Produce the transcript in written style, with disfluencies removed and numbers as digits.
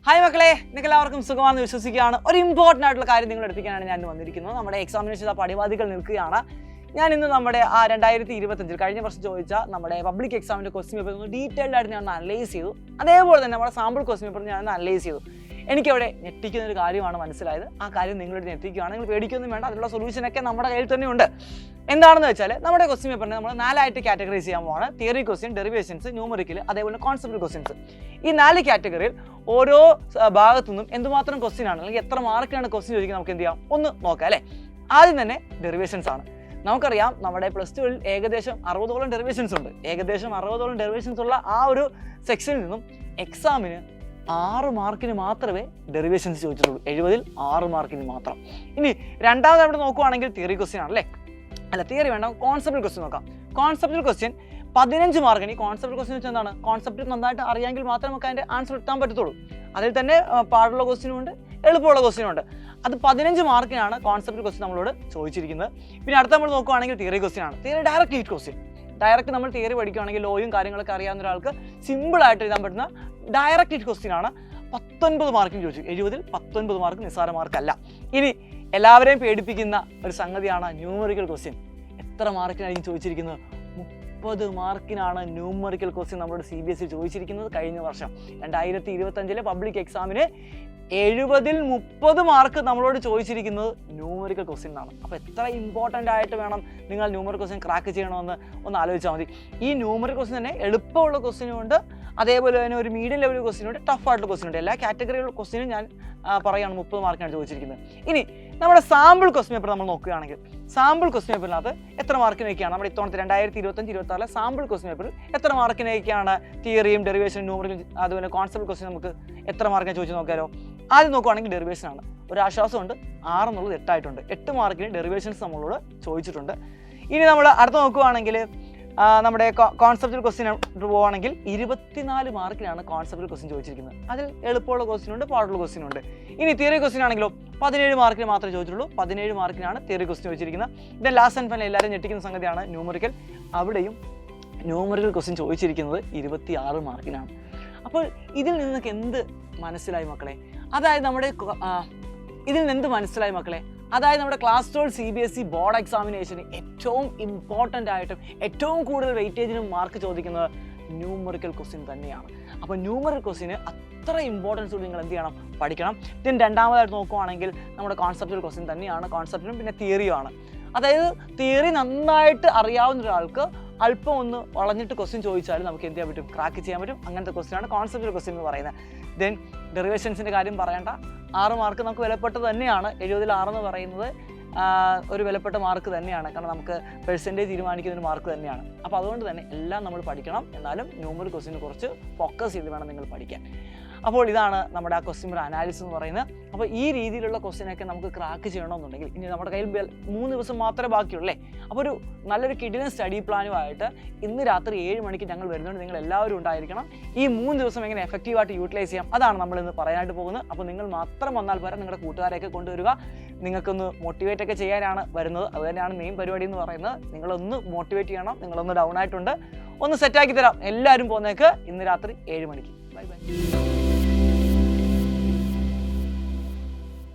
Hi മക്കളെ, നിങ്ങൾക്ക് എല്ലാവർക്കും സുഖമാണെന്ന് വിശ്വസിക്കുകയാണ്. ഒരു ഇമ്പോർട്ടൻ്റ് ആയിട്ടുള്ള കാര്യം നിങ്ങൾ എടുപ്പിക്കാനാണ് ഞാൻ വന്നിരിക്കുന്നത്. നമ്മുടെ എക്സാമിനേഷൻ പടിവാദികൾ നിൽക്കുകയാണ്. ഞാൻ ഇന്ന് നമ്മുടെ 2025 കഴിഞ്ഞ വർഷം ചോദിച്ച നമ്മുടെ പബ്ലിക് എക്സാമിൻ്റെ ക്വസ്റ്റ്യൻ പേപ്പർ ഒന്ന് ഡീറ്റെയിൽഡ് ആയിട്ട് ഞാൻ അനലൈസ് ചെയ്തു. അതേപോലെ തന്നെ നമ്മുടെ സാമ്പിൾ ക്വസ്റ്റ്യൻ പേപ്പർ ഞാൻ അനലൈസ് ചെയ്തു. എനിക്കവിടെ ഞെട്ടിക്കുന്ന ഒരു കാര്യമാണ് മനസ്സിലായത്. ആ കാര്യം നിങ്ങളോട് ഞെട്ടിക്കുകയാണ്. നിങ്ങൾ പേടിക്കൊന്നും വേണ്ട, അതിനുള്ള സൊല്യൂഷനൊക്കെ നമ്മുടെ കയ്യിൽ തന്നെ ഉണ്ട്. എന്താണെന്ന് വെച്ചാൽ നമ്മുടെ ക്വസ്റ്റ്യൻ പേപ്പറിനെ നമ്മൾ 4 കാറ്റഗറൈസ് ചെയ്യാൻ പോവാണ്. തിയറി ക്വസ്റ്റ്യൻ, ഡെറിവേഷൻസ്, ന്യൂമറിക്കൽ, അതേപോലെ കോൺസെപ്റ്റ് ക്വസ്റ്റ്യൻസ്. ഈ 4 കാറ്റഗറിയിൽ ഓരോ ഭാഗത്തു നിന്നും എന്തുമാത്രം ക്വസ്റ്റ്യൻ ആണ് അല്ലെങ്കിൽ എത്ര മാർക്കാണ് ക്വസ്റ്റ്യൻ ചോദിക്കുന്നത് നമുക്ക് എന്ത് ചെയ്യാം ഒന്ന് നോക്കാം അല്ലേ. ആദ്യം തന്നെ ഡെറിവേഷൻസ് ആണ്. നമുക്കറിയാം നമ്മുടെ +2 ഏകദേശം 60ഓളം ഡെറിവേഷൻസ് ഉണ്ട്. ഏകദേശം 60ഓളം ഡെറിവേഷൻസ് ഉള്ള ആ ഒരു സെക്ഷനിൽ നിന്നും എക്സാമിന് 6 മാർക്കിന് മാത്രമേ ഡെറിവേഷൻസ് ചോദിച്ചിട്ടുള്ളൂ. 70ൽ 6 മാർക്കിന് മാത്രം. ഇനി രണ്ടാമത് അവിടെ നോക്കുവാണെങ്കിൽ തിയറി ക്വസ്റ്റ്യൻ ആണല്ലേ. അല്ല, തിയറി വേണ്ട, കോൺസെപ്റ്റ് ക്വസ്റ്റ്യൻ നോക്കാം. കോൺസെപ്റ്റ് ക്വസ്റ്റ്യൻ 15 മാർക്കിന്. ഈ കോൺസെപ്റ്റ് ക്വസ്റ്റ്യൻ വെച്ചാൽ എന്താണ്? കോൺസെപ്റ്റ് നന്നായിട്ട് അറിയാമെങ്കിൽ മാത്രമേ നമുക്ക് അതിൻ്റെ ആൻസർ എത്താൻ പറ്റത്തുള്ളൂ. അതിൽ തന്നെ പാടുള്ള ക്വസ്റ്റ്യനും ഉണ്ട്, എളുപ്പമുള്ള ക്വസ്റ്റ്യനും ഉണ്ട്. അത് 15 മാർക്കിനാണ് കോൺസെപ്റ്റ് ക്വസ്റ്റ്യൻ നമ്മളോട് ചോദിച്ചിരിക്കുന്നത്. പിന്നെ അടുത്ത നമ്മൾ നോക്കുവാണെങ്കിൽ തിയറി ക്വസ്റ്റ്യൻ ആണ്. Theory direct heat question. Direct നമ്മൾ തിയറി പഠിക്കുകയാണെങ്കിൽ ലോയും കാര്യങ്ങളൊക്കെ അറിയാവുന്ന ഒരാൾക്ക് സിമ്പിളായിട്ട് എഴുതാൻ പറ്റുന്ന ഡയറക്റ്റ് ഹീറ്റ് ക്വസ്റ്റ്യൻ ആണ്. 19 മാർക്കിന് ചോദിച്ചു. 70ൽ 19 മാർക്ക് നിസ്സാര മാർക്കല്ല. ഇനി എല്ലാവരെയും പേടിപ്പിക്കുന്ന ഒരു സംഗതിയാണ് ന്യൂമറിക്കൽ ക്വസ്റ്റ്യൻ. എത്ര മാർക്കിനായിരിക്കും ചോദിച്ചിരിക്കുന്നത്? 30 മാർക്കിനാണ് ന്യൂമറിക്കൽ ക്വസ്റ്റ്യൻ നമ്മളോട് CBSE ചോദിച്ചിരിക്കുന്നത്. കഴിഞ്ഞ വർഷം 2025 പബ്ലിക് എക്സാമിന് 70ൽ 30 മാർക്ക് നമ്മളോട് ചോദിച്ചിരിക്കുന്നത് ന്യൂമറിക്കൽ ക്വസ്റ്റ്യൻ ആണ്. അപ്പോൾ എത്ര ഇമ്പോർട്ടൻ്റ് ആയിട്ട് വേണം നിങ്ങൾ ന്യൂമറിക്കൽ ക്വസ്റ്റ്യൻ ക്രാക്ക് ചെയ്യണമെന്ന് ഒന്ന് ആലോചിച്ചാൽ മതി. ഈ ന്യൂമറിക്കൽ ക്വസ്റ്റ്യൻ തന്നെ എളുപ്പമുള്ള ക്വസ്റ്റ്യനും ഉണ്ട്, അതേപോലെ തന്നെ ഒരു മീഡിയം ലെവൽ ക്വസ്റ്റ്യൻ ഉണ്ട്, ടഫ് ആയിട്ടുള്ള ക്വസ്റ്റ്യൻ ഉണ്ട്. എല്ലാ കാറ്റഗറിയിലുള്ള ക്വസ്റ്റ്യനും ഞാൻ പറയുകയാണ് 30 മാർക്കാണ് ചോദിച്ചിരിക്കുന്നത്. ഇനി നമ്മുടെ സാമ്പിൾ ക്വസ്റ്റ്യൻ പേപ്പർ നമ്മൾ നോക്കുകയാണെങ്കിൽ സാമ്പിൾ ക്വസ്റ്റ്യൻ പേപ്പറിനകത്ത് എത്ര മാർക്കിനൊക്കെയാണ് നമ്മുടെ ഇത്തവണത്തെ 2025-26 സാമ്പിൾ ക്വസ്റ്റ്യൻ പേപ്പറിൽ എത്ര മാർക്കിനൊക്കെയാണ് തിയറിയും ഡെറിവേഷനും ന്യൂമറിക്കലും അതുപോലെ കോൺസെപ്റ്റ് ക്വസ്റ്റ്യൻ നമുക്ക് എത്ര മാർക്കിനെ ചോദിച്ച് നോക്കാമല്ലോ. ആദ്യം നോക്കുകയാണെങ്കിൽ ഡെറിവേഷൻ ആണ്. ഒരു ആശ്വാസമുണ്ട്, 6 എന്നുള്ളത് 8 ആയിട്ടുണ്ട്. 8 മാർക്കിന് ഡെറിവേഷൻസ് നമ്മളോട് ചോദിച്ചിട്ടുണ്ട്. ഇനി നമ്മൾ അടുത്ത് നോക്കുകയാണെങ്കിൽ നമ്മുടെ കോൺസെപ്റ്റൽ ക്വസ്റ്റ്യൻ പോവുകയാണെങ്കിൽ 24 മാർക്കിനാണ് കോൺസെപ്റ്റൽ ക്വസ്റ്റ്യൻ ചോദിച്ചിരിക്കുന്നത്. അതിൽ എളുപ്പമുള്ള ക്വസ്റ്റ്യൻ ഉണ്ട്, പാടുള്ള ക്വസ്റ്റ്യൻ ഉണ്ട്. ഇനി തിയറി ക്വസ്റ്റ്യൻ ആണെങ്കിലോ 17 മാർക്കിന് മാത്രമേ ചോദിച്ചിട്ടുള്ളൂ. 17 മാർക്കിനാണ് തിയറി ക്വസ്റ്റ്യൻ ചോദിച്ചിരിക്കുന്നത്. ഇത് ലാസ്റ്റ് ആൻഡ് ഫൈനൽ എല്ലാവരും ഞെട്ടിക്കുന്ന സംഗതിയാണ് ന്യൂമറിക്കൽ. അവിടെയും ന്യൂമറിക്കൽ ക്വസ്റ്റ്യൻ ചോദിച്ചിരിക്കുന്നത് 26 മാർക്കിനാണ്. അപ്പോൾ ഇതിൽ നിന്നൊക്കെ എന്ത് മനസ്സിലായി മക്കളെ? അതായത് നമ്മുടെ ഇതിൽ നിന്ന് എന്ത് മനസ്സിലായി മക്കളെ? അതായത് നമ്മുടെ ക്ലാസ് 12 CBSE ബോർഡ് എക്സാമിനേഷന് ഏറ്റവും ഇമ്പോർട്ടൻ്റ് ആയിട്ടും ഏറ്റവും കൂടുതൽ വെയിറ്റേജിനും മാർക്ക് ചോദിക്കുന്നത് ന്യൂമറിക്കൽ ക്വസ്റ്റ്യൻ തന്നെയാണ്. അപ്പോൾ ന്യൂമറിക്കൽ ക്വസ്റ്റ്യന് അത്ര ഇമ്പോർട്ടൻസ് കൂടി നിങ്ങൾ എന്ത് ചെയ്യണം? പഠിക്കണം. ഇതിന് രണ്ടാമതായിട്ട് നോക്കുവാണെങ്കിൽ നമ്മുടെ കോൺസെപ്റ്റൽ ക്വസ്റ്റ്യൻ തന്നെയാണ്. കോൺസെപ്റ്റിനും പിന്നെ തിയറിയുമാണ്. അതായത് തിയറി നന്നായിട്ട് അറിയാവുന്ന ഒരാൾക്ക് അല്പം ഒന്ന് വളഞ്ഞിട്ട് ക്വസ്റ്റ്യൻ ചോദിച്ചാലും നമുക്ക് എന്ത് ചെയ്യാൻ പറ്റും? ക്രാക്ക് ചെയ്യാൻ പറ്റും. അങ്ങനത്തെ ക്വസ്റ്റ്യനാണ് കോൺസെപ്റ്റൽ ക്വസ്റ്റ്യൻ എന്ന് പറയുന്നത്. ദെൻ ഡെറിവേഷൻസിൻ്റെ കാര്യം പറയേണ്ട, 6 മാർക്ക് നമുക്ക് വിലപ്പെട്ടത് തന്നെയാണ്. 70ൽ 6 എന്ന് പറയുന്നത് ഒരു വിലപ്പെട്ട മാർക്ക് തന്നെയാണ്. കാരണം നമുക്ക് പെർസെൻറ്റേജ് തീരുമാനിക്കുന്ന ഒരു മാർക്ക് തന്നെയാണ്. അപ്പോൾ അതുകൊണ്ട് തന്നെ എല്ലാം നമ്മൾ പഠിക്കണം. എന്നാലും ന്യൂമറിക്കൽ ക്വസ്റ്റ്യനെ കുറിച്ച് ഫോക്കസ് ചെയ്ത് വേണം നിങ്ങൾ പഠിക്കാൻ. അപ്പോൾ ഇതാണ് നമ്മുടെ ആ ക്വസ്റ്റ്യൻ പേപ്പർ അനാലിസിസ് എന്ന് പറയുന്നത്. അപ്പോൾ ഈ രീതിയിലുള്ള ക്വസ്റ്റ്യനൊക്കെ നമുക്ക് ക്രാക്ക് ചെയ്യണമെന്നുണ്ടെങ്കിൽ ഇനി നമ്മുടെ കയ്യിൽ 3 ദിവസം മാത്രമേ ബാക്കിയുള്ളൂ. അപ്പോൾ ഒരു നല്ലൊരു കിടിലൻ സ്റ്റഡി പ്ലാനുമായിട്ട് ഇന്ന് രാത്രി 7 മണിക്ക് ഞങ്ങൾ വരുന്നുണ്ട്. നിങ്ങൾ എല്ലാവരും ഉണ്ടായിരിക്കണം. ഈ 3 ദിവസം എങ്ങനെ എഫക്റ്റീവായിട്ട് യൂട്ടിലൈസ് ചെയ്യാം അതാണ് നമ്മളിന്ന് പറയാനായിട്ട് പോകുന്നത്. അപ്പോൾ നിങ്ങൾ മാത്രം വന്നാൽ പോരാ, നിങ്ങളുടെ കൂട്ടുകാരെയൊക്കെ കൊണ്ടുവരിക. നിങ്ങൾക്കൊന്ന് മോട്ടിവേറ്റ് ഒക്കെ ചെയ്യാനാണ് വരുന്നത്. അതുതന്നെയാണ് മെയിൻ പരിപാടി എന്ന് പറയുന്നത്. നിങ്ങളൊന്ന് മോട്ടിവേറ്റ് ചെയ്യണം. നിങ്ങളൊന്ന് ഡൗൺ ആയിട്ടുണ്ട്, ഒന്ന് സെറ്റാക്കി തരാം. എല്ലാവരും പോകുന്നേക്ക് ഇന്ന് രാത്രി 7 മണിക്ക്. Bye bye.